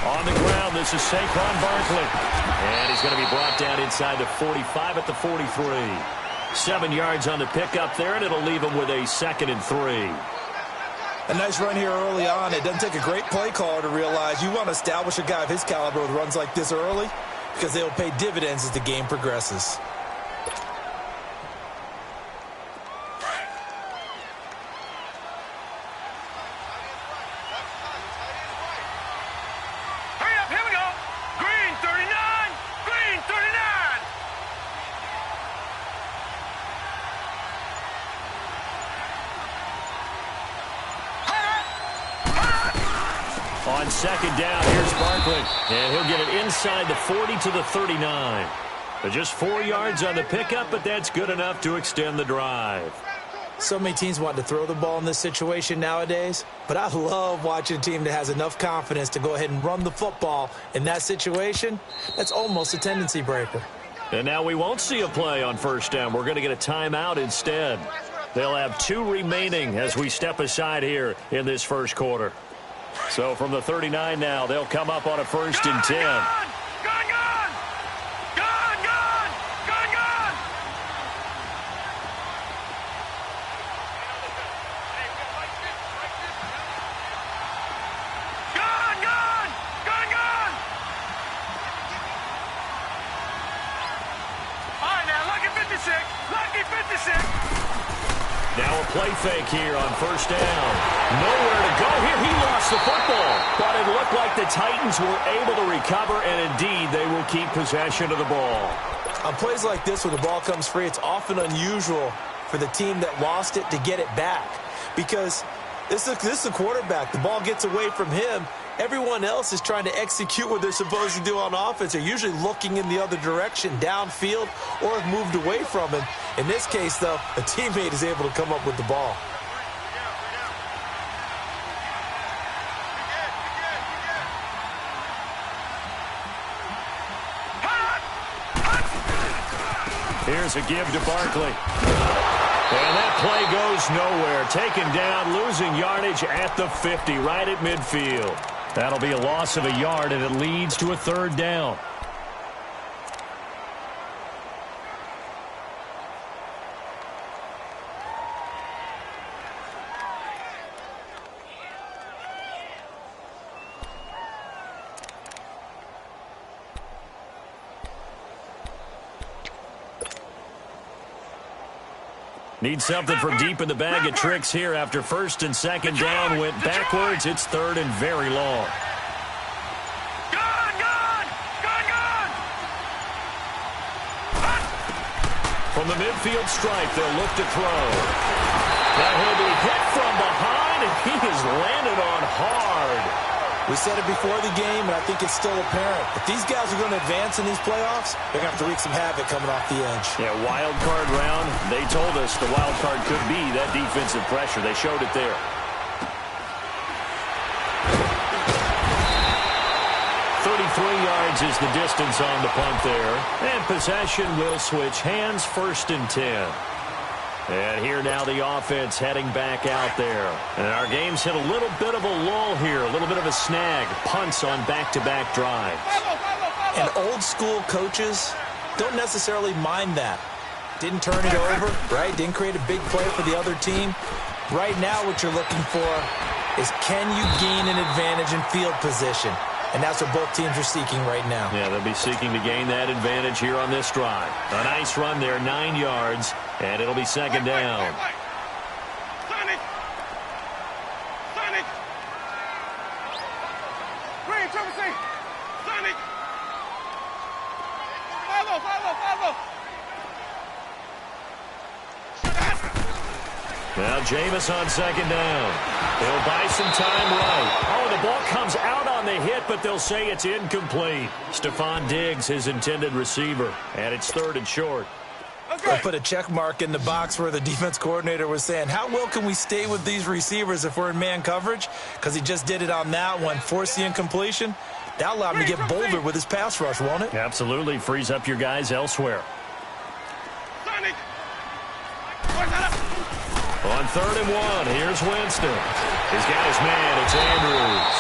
On the ground, this is Saquon Barkley. And he's going to be brought down inside the 45 at the 43. 7 yards on the pickup there, and it'll leave him with a 2nd and 3. A nice run here early on. It doesn't take a great play caller to realize you want to establish a guy of his caliber with runs like this early because they'll pay dividends as the game progresses. On 2nd down, here's Barkley. And he'll get it inside the 40 to the 39. But just 4 yards on the pickup, but that's good enough to extend the drive. So many teams want to throw the ball in this situation nowadays, but I love watching a team that has enough confidence to go ahead and run the football in that situation. That's almost a tendency breaker. And now we won't see a play on 1st down. We're going to get a timeout instead. They'll have 2 remaining as we step aside here in this 1st quarter. So from the 39 now, they'll come up on a 1st and 10. Now a play fake here on 1st down. Nowhere to go here. He lost the football. But it looked like the Titans were able to recover, and indeed they will keep possession of the ball. On plays like this, when the ball comes free, it's often unusual for the team that lost it to get it back. Because this is the quarterback. The ball gets away from him. Everyone else is trying to execute what they're supposed to do on offense. They're usually looking in the other direction, downfield, or have moved away from him. In this case, though, a teammate is able to come up with the ball. Here's a give to Barkley. And that play goes nowhere. Taken down, losing yardage at the 50, right at midfield. That'll be a loss of a yard, and it leads to a 3rd down. Need something from deep in the bag of tricks here after 1st and 2nd down. Went backwards. It's 3rd and very long. From the midfield stripe, they'll look to throw. Now he'll be hit from behind, and he is landed on hard. We said it before the game, and I think it's still apparent. If these guys are going to advance in these playoffs, they're going to have to wreak some havoc coming off the edge. Yeah, wild card round. They told us the wild card could be that defensive pressure. They showed it there. 33 yards is the distance on the punt there. And possession will switch hands, 1st and 10. And here now the offense heading back out there. And our game's hit a little bit of a lull here, a little bit of a snag. Punts on back-to-back drives. And old-school coaches don't necessarily mind that. Didn't turn it over, right? Didn't create a big play for the other team. Right now what you're looking for is, can you gain an advantage in field position? And that's what both teams are seeking right now. Yeah, they'll be seeking to gain that advantage here on this drive. A nice run there, 9 yards, and it'll be 2nd down. Now Jameis on 2nd down. They'll buy some time right. Oh, the ball comes out on the hit, but they'll say it's incomplete. Stephon Diggs, his intended receiver, and it's 3rd and short. They'll put a check mark in the box where the defense coordinator was saying, how well can we stay with these receivers if we're in man coverage? Because he just did it on that one, forced the incompletion. That'll allow him to get bolder with his pass rush, won't it? Absolutely. Frees up your guys elsewhere. On 3rd and 1, here's Winston. He's got his man, it's Andrews.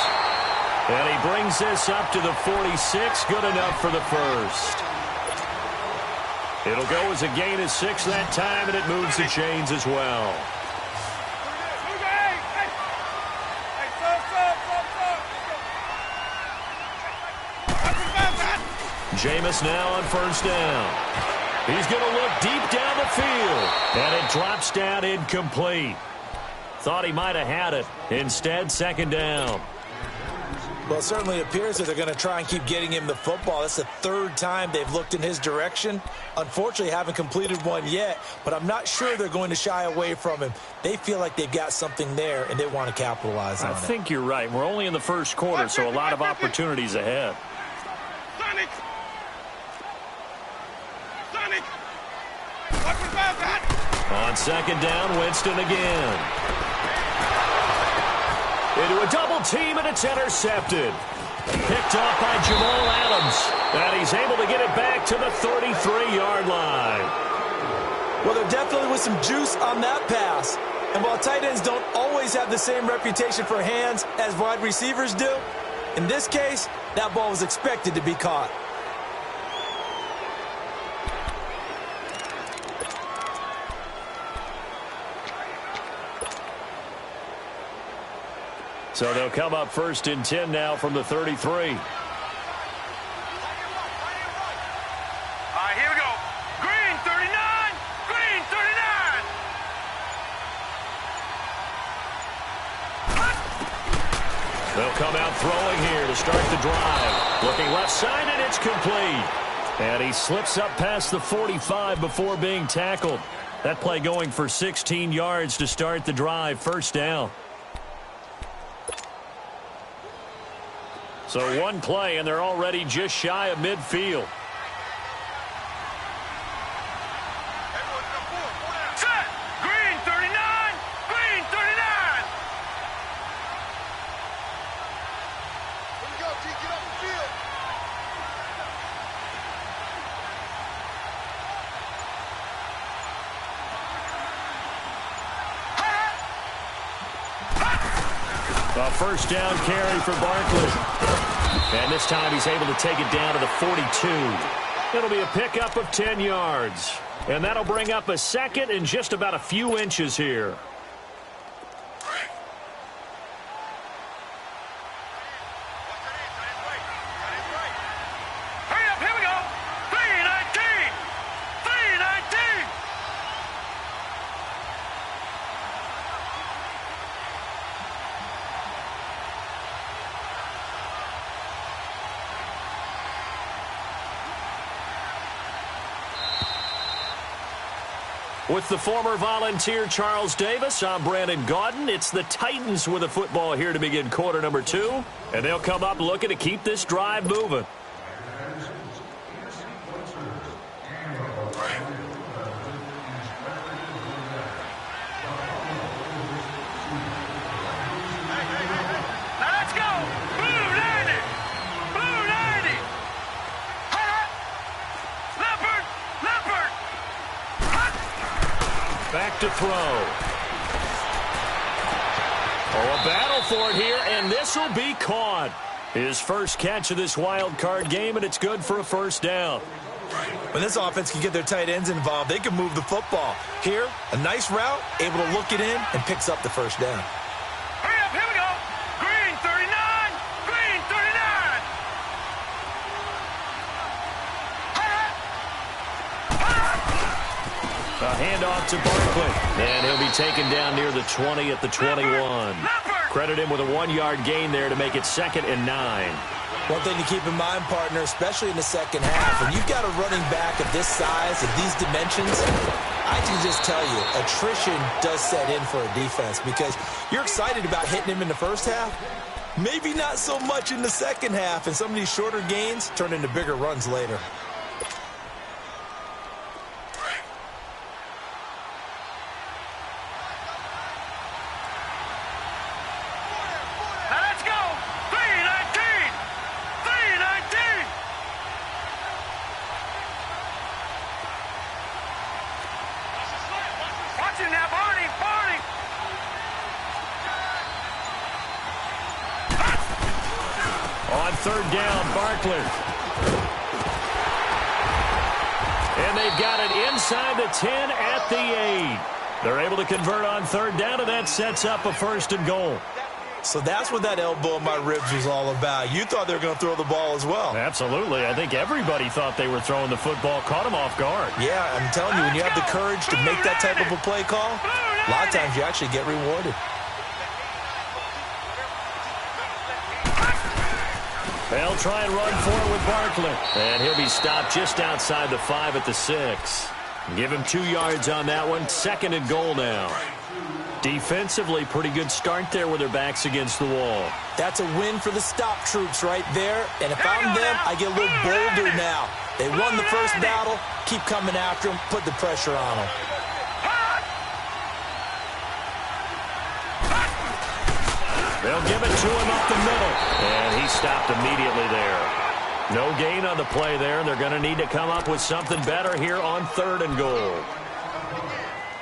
And he brings brings this up to the 46. Good enough for the first. It'll go as a gain of 6 that time, and it moves the chains as well. Jameis now on first down. He's going to look deep down the field, and it drops down incomplete. Thought he might have had it. Instead, second down. Well, it certainly appears that they're going to try and keep getting him the football. That's the third time they've looked in his direction. Unfortunately, haven't completed one yet, but I'm not sure they're going to shy away from him. They feel like they've got something there, and they want to capitalize on it. I think you're right. We're only in the first quarter, so a lot of opportunities ahead. On second down, Winston again. Into a double team, and it's intercepted. Picked off by Jamal Adams. And he's able to get it back to the 33-yard line. Well, there definitely was some juice on that pass. And while tight ends don't always have the same reputation for hands as wide receivers do, in this case, that ball was expected to be caught. So they'll come up first and 10 now from the 33. All right, here we go. Green 39. Green 39. They'll come out throwing here to start the drive. Looking left side, and it's complete. And he slips up past the 45 before being tackled. That play going for 16 yards to start the drive. First down. So one play, and they're already just shy of midfield. Set. Green 39. Green 39. Here we go, T. Get off the field. A first down carry for Barkley. And this time he's able to take it down to the 42. It'll be a pickup of 10 yards. And that'll bring up a second and just about a few inches here. Hurry up, here we go. 319. 319. With the former Volunteer Charles Davis, I'm Brandon Gaudin. It's the Titans with the football here to begin quarter number 2. And they'll come up looking to keep this drive moving. Now let's go. Blue 90. Blue 90. Leopard. Leopard. Back to throw. Oh, a battle for it here, and this will be caught. His first catch of this wild card game, and it's good for a first down. When this offense can get their tight ends involved, they can move the football. Here, a nice route, able to look it in, and picks up the first down. Hurry up, here we go. Green 39. Green 39. A handoff to Barkley, and he'll be taken down near the 20 at the 21. Credit him with a 1-yard gain there to make it 2nd and 9. One thing to keep in mind, partner, especially in the second half, when you've got a running back of this size, of these dimensions, I can just tell you, attrition does set in for a defense because you're excited about hitting him in the first half. Maybe not so much in the second half, and some of these shorter gains turn into bigger runs later. On third down, Barkley. And they've got it inside the 10 at the 8. They're able to convert on third down, and that sets up a 1st and goal. So that's what that elbow in my ribs was all about. You thought they were going to throw the ball as well. Absolutely. I think everybody thought they were throwing the football, caught them off guard. Yeah, I'm telling you, when you have the courage to make that type of a play call, a lot of times you actually get rewarded. They'll try and run for it with Barkley. And he'll be stopped just outside the 5 at the 6. Give him 2 yards on that one. 2nd and goal now. Defensively, pretty good start there with their backs against the wall. That's a win for the stop troops right there. And if I'm them, I get a little bolder now. They won the first battle. Keep coming after them. Put the pressure on them. They'll give it to him up the middle. And he stopped immediately there. No gain on the play there, and they're going to need to come up with something better here on 3rd and goal.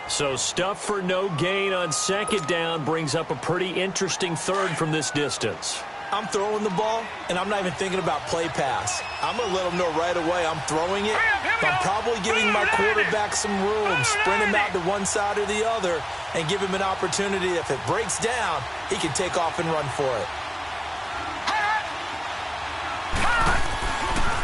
So stuff for no gain on 2nd down brings up a pretty interesting 3rd from this distance. I'm throwing the ball, and I'm not even thinking about play pass. I'm going to let them know right away I'm throwing it. I'm probably giving my quarterback some room, sprint him out to one side or the other, and give him an opportunity. If it breaks down, he can take off and run for it.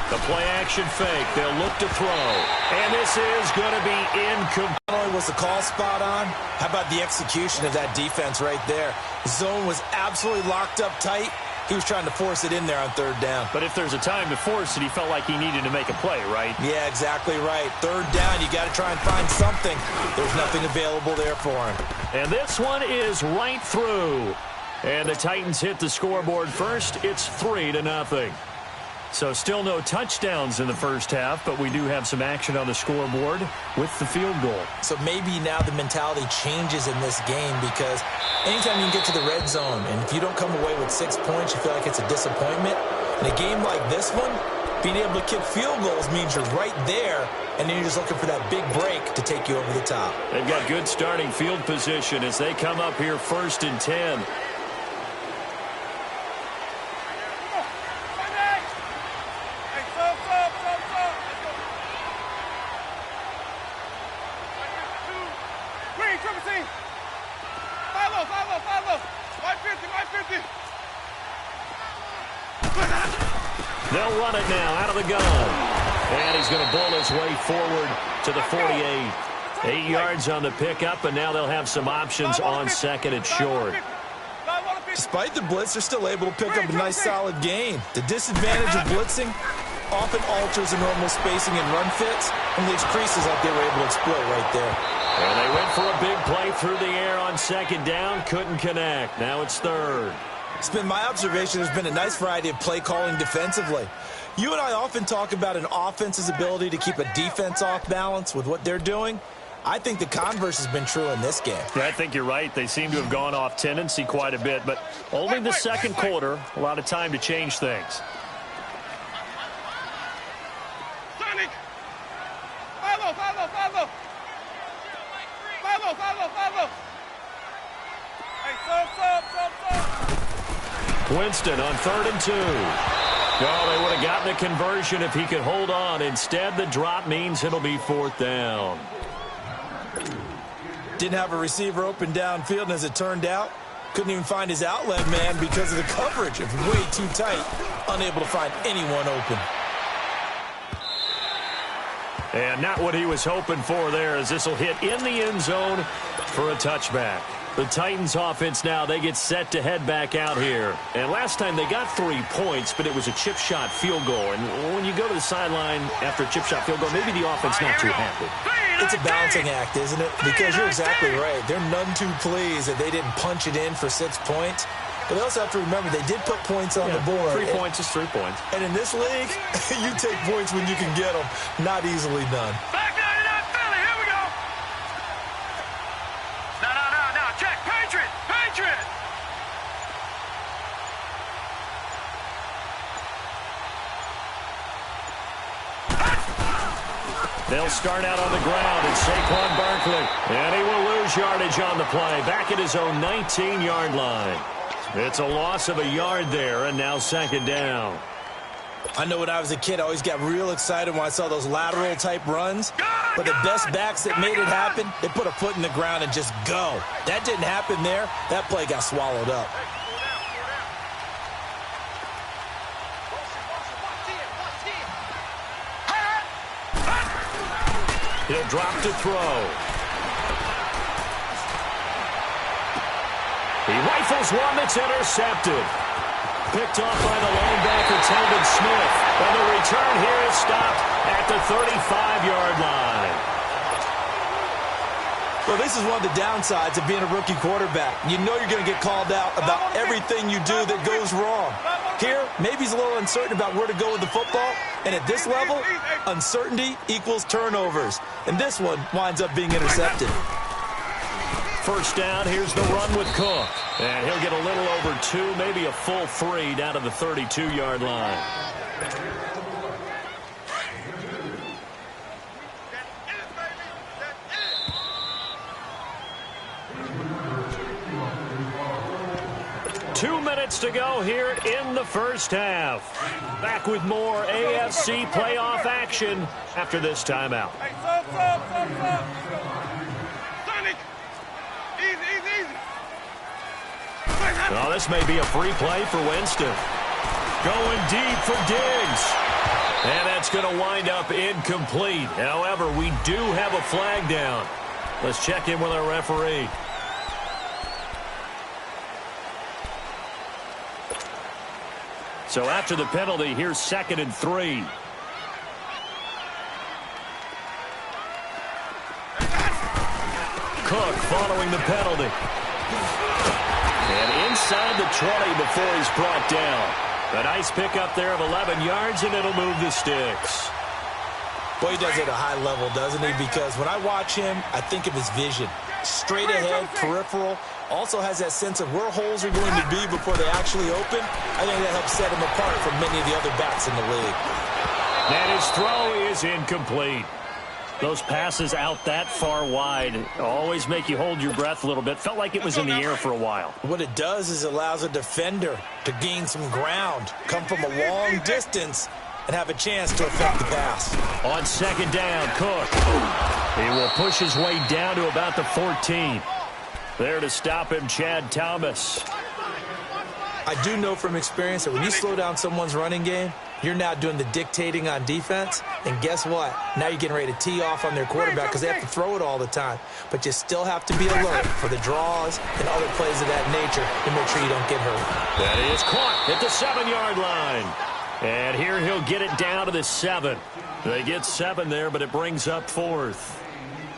The play-action fake. They'll look to throw. And this is going to be incomplete. Not only was the call spot on, how about the execution of that defense right there? The zone was absolutely locked up tight. He was trying to force it in there on 3rd down. But if there's a time to force it, he felt like he needed to make a play, right? Yeah, exactly right. 3rd down, you got to try and find something. There's nothing available there for him. And this one is right through. And the Titans hit the scoreboard first. It's 3-0. So still no touchdowns in the first half, but we do have some action on the scoreboard with the field goal. So maybe now the mentality changes in this game, because anytime you can get to the red zone, and if you don't come away with 6 points, you feel like it's a disappointment. In a game like this one, being able to kick field goals means you're right there, and then you're just looking for that big break to take you over the top. They've got good starting field position as they come up here 1st and 10. They'll run it now out of the gun. And he's going to bull his way forward to the 48. 8 yards on the pickup, and now they'll have some options on 2nd and short. Despite the blitz, they're still able to pick up a nice solid gain. The disadvantage of blitzing often alters the normal spacing and run fits and leaves creases like they were able to exploit right there. And they went for a big play through the air on 2nd down. Couldn't connect. Now it's 3rd. It's been my observation there's been a nice variety of play calling defensively. You and I often talk about an offense's ability to keep a defense off balance with what they're doing. I think the converse has been true in this game. Yeah, I think you're right. They seem to have gone off tendency quite a bit, but only the 2nd quarter. A lot of time to change things. Sonic! Follow! Hey, sub! Winston on 3rd and 2. Oh, they would have gotten the conversion if he could hold on. Instead, the drop means it'll be 4th down. Didn't have a receiver open downfield, and as it turned out, couldn't even find his outlet man because of the coverage. It was way too tight, unable to find anyone open. And not what he was hoping for there, as this will hit in the end zone for a touchback. The Titans offense now, they get set to head back out here. And last time they got 3 points, but it was a chip shot field goal. And when you go to the sideline after a chip shot field goal, maybe the offense not too happy. It's a balancing act, isn't it? Because you're exactly right. They're none too pleased that they didn't punch it in for 6 points. But they also have to remember they did put points on the board. 3 points is 3 points. And in this league, you take points when you can get them. Not easily done. Back 99 Philly, here we go. No, check, Patriot. They'll start out on the ground, and Saquon Barkley. And he will lose yardage on the play, back at his own 19-yard line. It's a loss of a yard there, and now second down. I know when I was a kid, I always got real excited when I saw those lateral-type runs. But the best backs that made it happen, they put a foot in the ground and just go. That didn't happen there. That play got swallowed up. He'll drop to throw. He rifles one that's intercepted. Picked off by the linebacker, Telvin Smith. And the return here is stopped at the 35-yard line. Well, this is one of the downsides of being a rookie quarterback. You know you're going to get called out about everything you do that goes wrong. Here, maybe he's a little uncertain about where to go with the football. And at this level, uncertainty equals turnovers. And this one winds up being intercepted. First down, here's the run with Cook. And he'll get a little over 2, maybe a full 3 down to the 32-yard line. Two minutes to go here in the first half. Back with more AFC playoff action after this timeout. Hey, stop. Sonic. Easy. Oh, this may be a free play for Winston. Going deep for Diggs. And that's going to wind up incomplete. However, we do have a flag down. Let's check in with our referee. So after the penalty, here's 2nd and 3. Cook following the penalty. And inside the 20 before he's brought down. A nice pickup there of 11 yards, and it'll move the sticks. Boy, he does it at a high level, doesn't he? Because when I watch him, I think of his vision. Straight ahead, peripheral. Also has that sense of where holes are going to be before they actually open. I think that helps set him apart from many of the other backs in the league. And his throw is incomplete. Those passes out that far wide always make you hold your breath a little bit. Felt like it was in the air for a while. What it does is it allows a defender to gain some ground, come from a long distance, and have a chance to affect the pass. On second down, Cook. He will push his way down to about the 14. There to stop him, Chad Thomas. I do know from experience that when you slow down someone's running game, you're now doing the dictating on defense. And guess what? Now you're getting ready to tee off on their quarterback because they have to throw it all the time. But you still have to be alert for the draws and other plays of that nature to make sure you don't get hurt. That is caught at the 7-yard line. And here he'll get it down to the 7. They get 7 there, but it brings up 4th.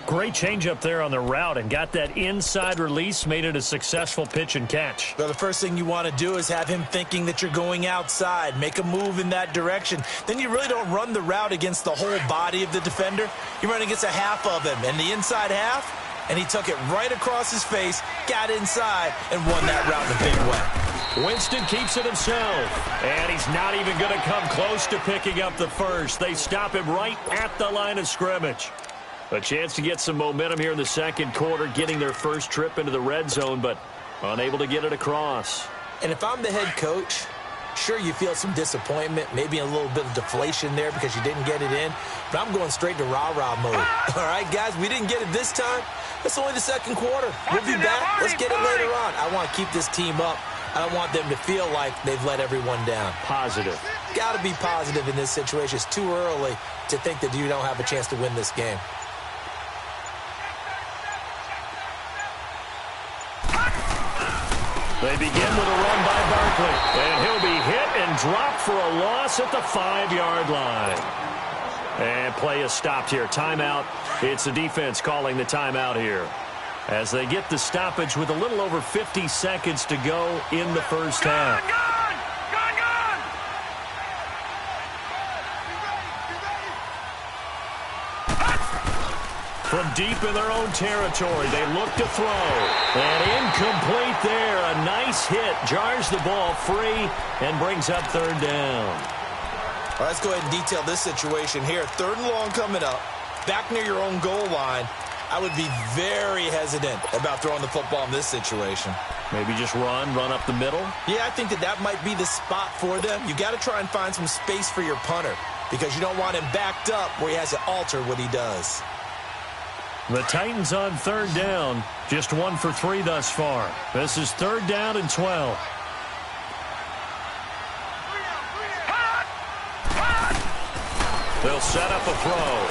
Great change up there on the route and got that inside release, made it a successful pitch and catch. Well, the first thing you want to do is have him thinking that you're going outside, make a move in that direction. Then you really don't run the route against the whole body of the defender. You run against a half of him, and the inside half, and he took it right across his face, got inside, and won that route in a big way. Winston keeps it himself, and he's not even going to come close to picking up the first. They stop him right at the line of scrimmage. A chance to get some momentum here in the second quarter, getting their first trip into the red zone, but unable to get it across. And if I'm the head coach, sure, you feel some disappointment, maybe a little bit of deflation there because you didn't get it in, but I'm going straight to rah-rah mode. All right, guys, we didn't get it this time. It's only the second quarter. We'll be back. Let's get it later on. I want to keep this team up. I don't want them to feel like they've let everyone down. Positive. Got to be positive in this situation. It's too early to think that you don't have a chance to win this game. They begin with a run by Barkley, and he'll be hit and dropped for a loss at the 5-yard line. And play is stopped here. Timeout. It's the defense calling the timeout here as they get the stoppage with a little over 50 seconds to go in the first half. Gun! From deep in their own territory, they look to throw. And incomplete there. A nice hit. Jars the ball free and brings up third down. All right, let's go ahead and detail this situation here. 3rd and long coming up. Back near your own goal line. I would be very hesitant about throwing the football in this situation. Maybe just run up the middle. Yeah, I think that might be the spot for them. You got to try and find some space for your punter because you don't want him backed up where he has to alter what he does. The Titans on third down, just 1 for 3 thus far. This is 3rd down and 12. They'll set up a throw.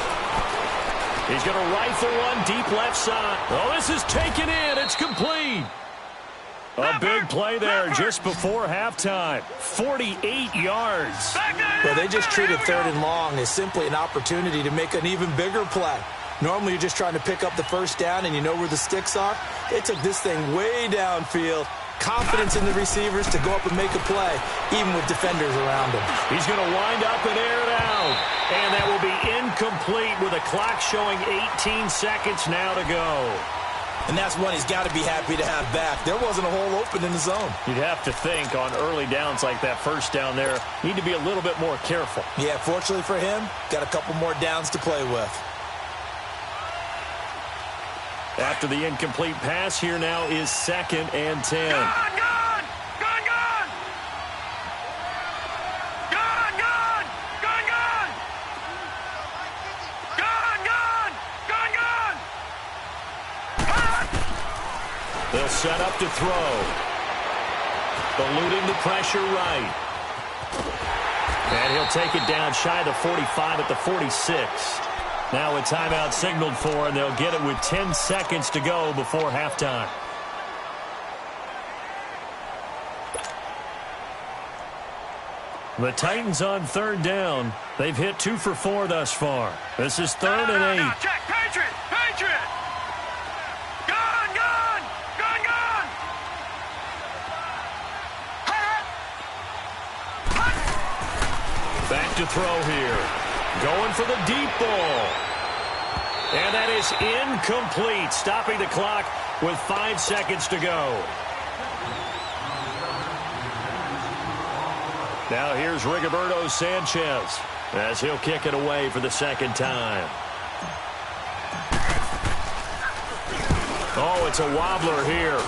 He's going to rifle one deep left side. Oh, this is taken in. It's complete. A big play there just before halftime. 48 yards. Well, they just treated 3rd and long as simply an opportunity to make an even bigger play. Normally, you're just trying to pick up the first down and you know where the sticks are. They took this thing way downfield. Confidence in the receivers to go up and make a play, even with defenders around him. He's going to wind up and air it out. And that will be incomplete with a clock showing 18 seconds now to go. And that's one he's got to be happy to have back. There wasn't a hole open in the zone. You'd have to think on early downs like that first down there, need to be a little bit more careful. Yeah, fortunately for him, got a couple more downs to play with. After the incomplete pass, here now is 2nd and 10. Gone! They'll set up to throw. Eluding the pressure right. And he'll take it down shy of the 45 at the 46. Now a timeout signaled for, and they'll get it with 10 seconds to go before halftime. The Titans on 3rd down. They've hit 2 for 4 thus far. This is 3rd and 8. Check, Patriot! Back to throw here. Going for the deep ball. And that is incomplete. Stopping the clock with 5 seconds to go. Now here's Rigoberto Sanchez as he'll kick it away for the 2nd time. Oh, it's a wobbler here.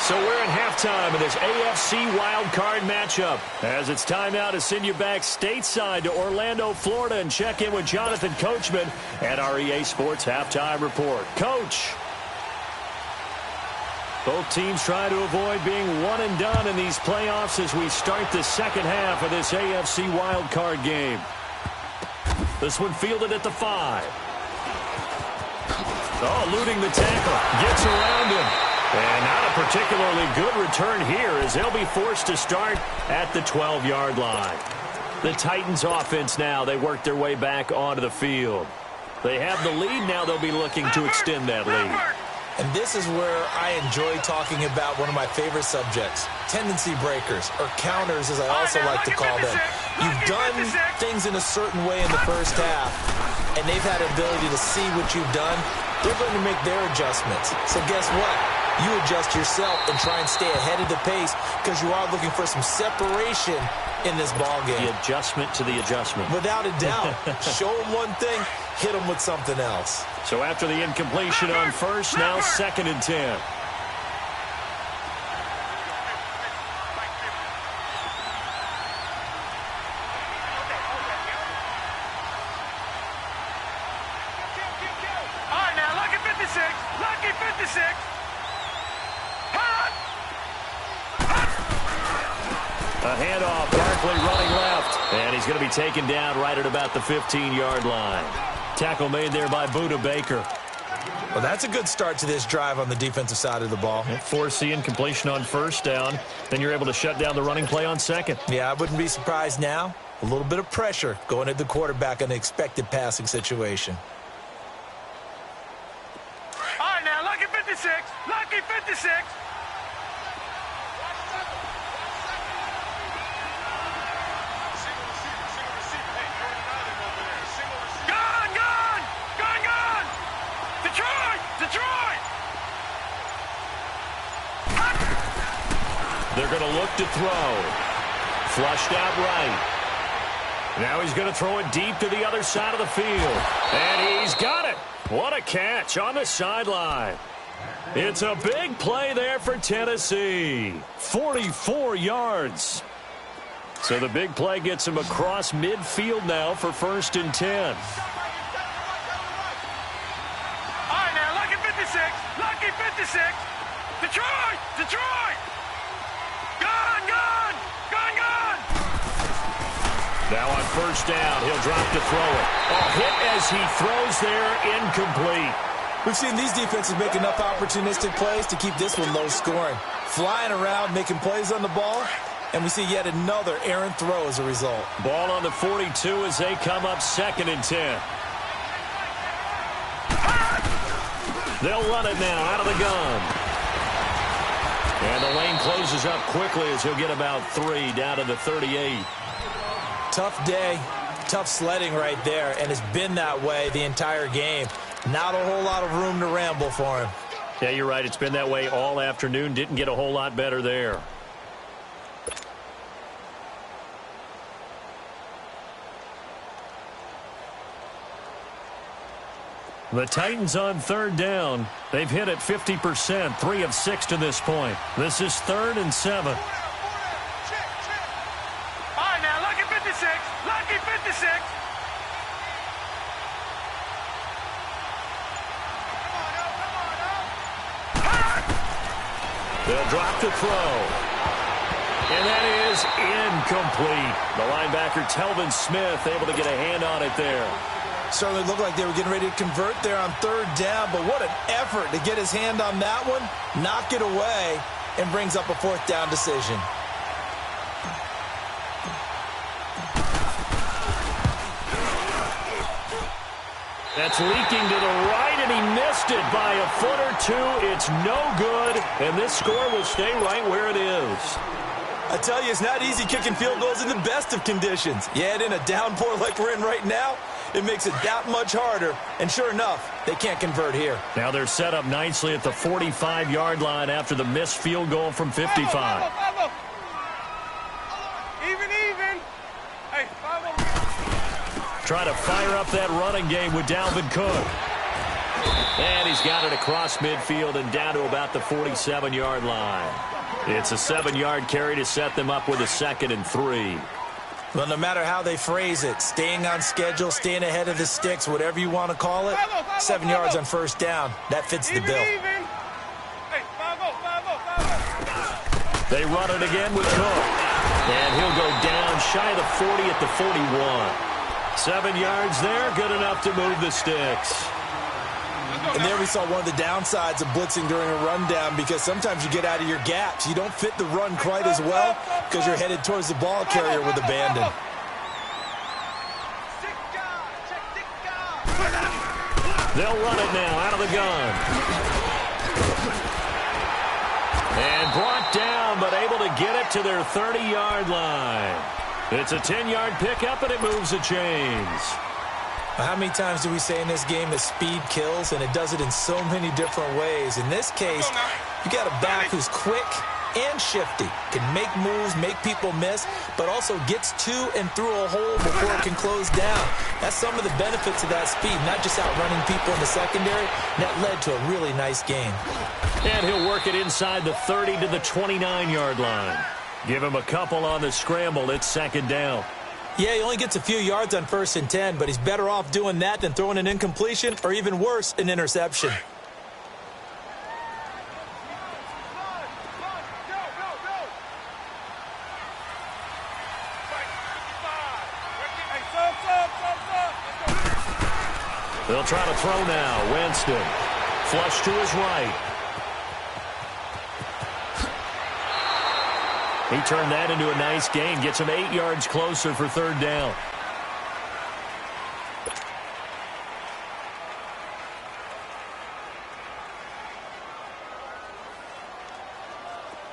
So we're in halftime in this AFC Wild Card matchup. As it's time now to send you back stateside to Orlando, Florida, and check in with Jonathan Coachman at our EA Sports Halftime Report. Coach. Both teams try to avoid being one and done in these playoffs as we start the 2nd half of this AFC Wild Card game. This one fielded at the 5. Oh, eluding the tackle. Gets around him. And not a particularly good return here as they'll be forced to start at the 12-yard line. The Titans offense now, they work their way back onto the field. They have the lead, now they'll be looking to extend that lead. And this is where I enjoy talking about one of my favorite subjects, tendency breakers, or counters as I also like to call them. You've done things in a certain way in the first half, and they've had an ability to see what you've done. They're going to make their adjustments. So guess what? You adjust yourself and try and stay ahead of the pace because you are looking for some separation in this ballgame. The adjustment to the adjustment. Without a doubt. Show them one thing, hit them with something else. So after the incompletion on first, now 2nd and 10. All right, now, lucky 56. Lucky 56. A handoff, Barkley running left. And he's going to be taken down right at about the 15-yard line. Tackle made there by Budda Baker. Well, that's a good start to this drive on the defensive side of the ball. Force the incompletion on first down. Then you're able to shut down the running play on 2nd. Yeah, I wouldn't be surprised now. A little bit of pressure going at the quarterback in an expected passing situation. All right, now, lucky 56. Lucky 56. They're going to look to throw. Flushed out right. Now he's going to throw it deep to the other side of the field. And he's got it. What a catch on the sideline. It's a big play there for Tennessee. 44 yards. So the big play gets him across midfield now for 1st and 10. All right, now, lucky 56. Lucky 56. Detroit! Detroit! Gone! Gone! Gone! Gone! Now on 1st down, he'll drop to throw it. A hit as he throws there, incomplete. We've seen these defenses make enough opportunistic plays to keep this one low scoring. Flying around, making plays on the ball, and we see yet another errant throw as a result. Ball on the 42 as they come up 2nd and 10. They'll run it now out of the gun. And the lane closes up quickly as he'll get about 3 down to the 38. Tough day, tough sledding right there, and it's been that way the entire game. Not a whole lot of room to ramble for him. Yeah, you're right. It's been that way all afternoon. Didn't get a whole lot better there. The Titans on 3rd down. They've hit it 50%, 3 of 6 to this point. This is 3rd and 7. All right, now, lucky 56. Lucky 56. They'll drop to throw. And that is incomplete. The linebacker, Telvin Smith, able to get a hand on it there. Certainly looked like they were getting ready to convert there on 3rd down, but what an effort to get his hand on that one, knock it away, and brings up a 4th down decision. That's leaking to the right, and he missed it by a foot or 2. It's no good, and this score will stay right where it is. I tell you, it's not easy kicking field goals in the best of conditions. You add in a downpour like we're in right now, it makes it that much harder, and sure enough, they can't convert here. Now they're set up nicely at the 45-yard line after the missed field goal from 55. Follow. Even. Hey, follow. Try to fire up that running game with Dalvin Cook. And he's got it across midfield and down to about the 47-yard line. It's a 7-yard carry to set them up with a 2nd and 3. Well, no matter how they phrase it, staying on schedule, staying ahead of the sticks, whatever you want to call it, 7 yards on 1st down, that fits the bill. Even. Hey, follow. They run it again with Cook. And he'll go down shy of the 40 at the 41. 7 yards there, good enough to move the sticks. And there we saw one of the downsides of blitzing during a rundown, because sometimes you get out of your gaps. You don't fit the run quite as well because you're headed towards the ball carrier with abandon. They'll run it now out of the gun. And brought down, but able to get it to their 30-yard line. It's a 10-yard pickup, and it moves the chains. How many times do we say in this game that speed kills, and it does it in so many different ways? In this case, you got a back who's quick and shifty, can make moves, make people miss, but also gets to and through a hole before it can close down. That's some of the benefits of that speed, not just outrunning people in the secondary. That led to a really nice game. And he'll work it inside the 30 to the 29-yard line. Give him a couple on the scramble. It's 2nd down. Yeah, he only gets a few yards on 1st and 10, but he's better off doing that than throwing an incompletion or, even worse, an interception. They'll try to throw now. Winston. Flush to his right. He turned that into a nice gain. Gets him 8 yards closer for 3rd down.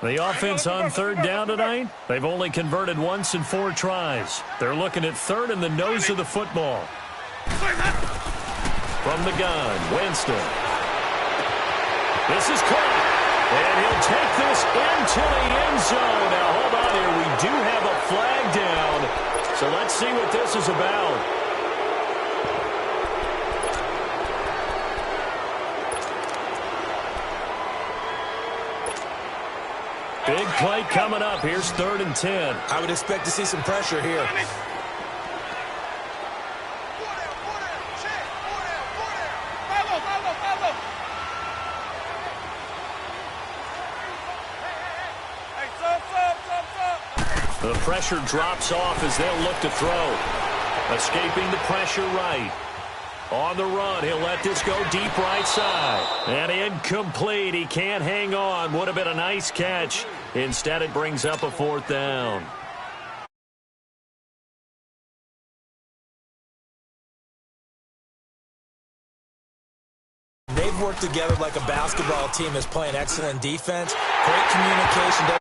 The offense on 3rd down tonight, they've only converted once in 4 tries. They're looking at 3rd in the nose of the football. From the gun, Winston. This is caught. And he'll take this into the end zone. Now, hold on here. We do have a flag down. So let's see what this is about. Big play coming up. Here's 3rd and 10. I would expect to see some pressure here. The pressure drops off as they'll look to throw. Escaping the pressure right. On the run, he'll let this go deep right side. And incomplete. He can't hang on. Would have been a nice catch. Instead, it brings up a 4th down. They've worked together like a basketball team that's playing excellent defense. Great communication.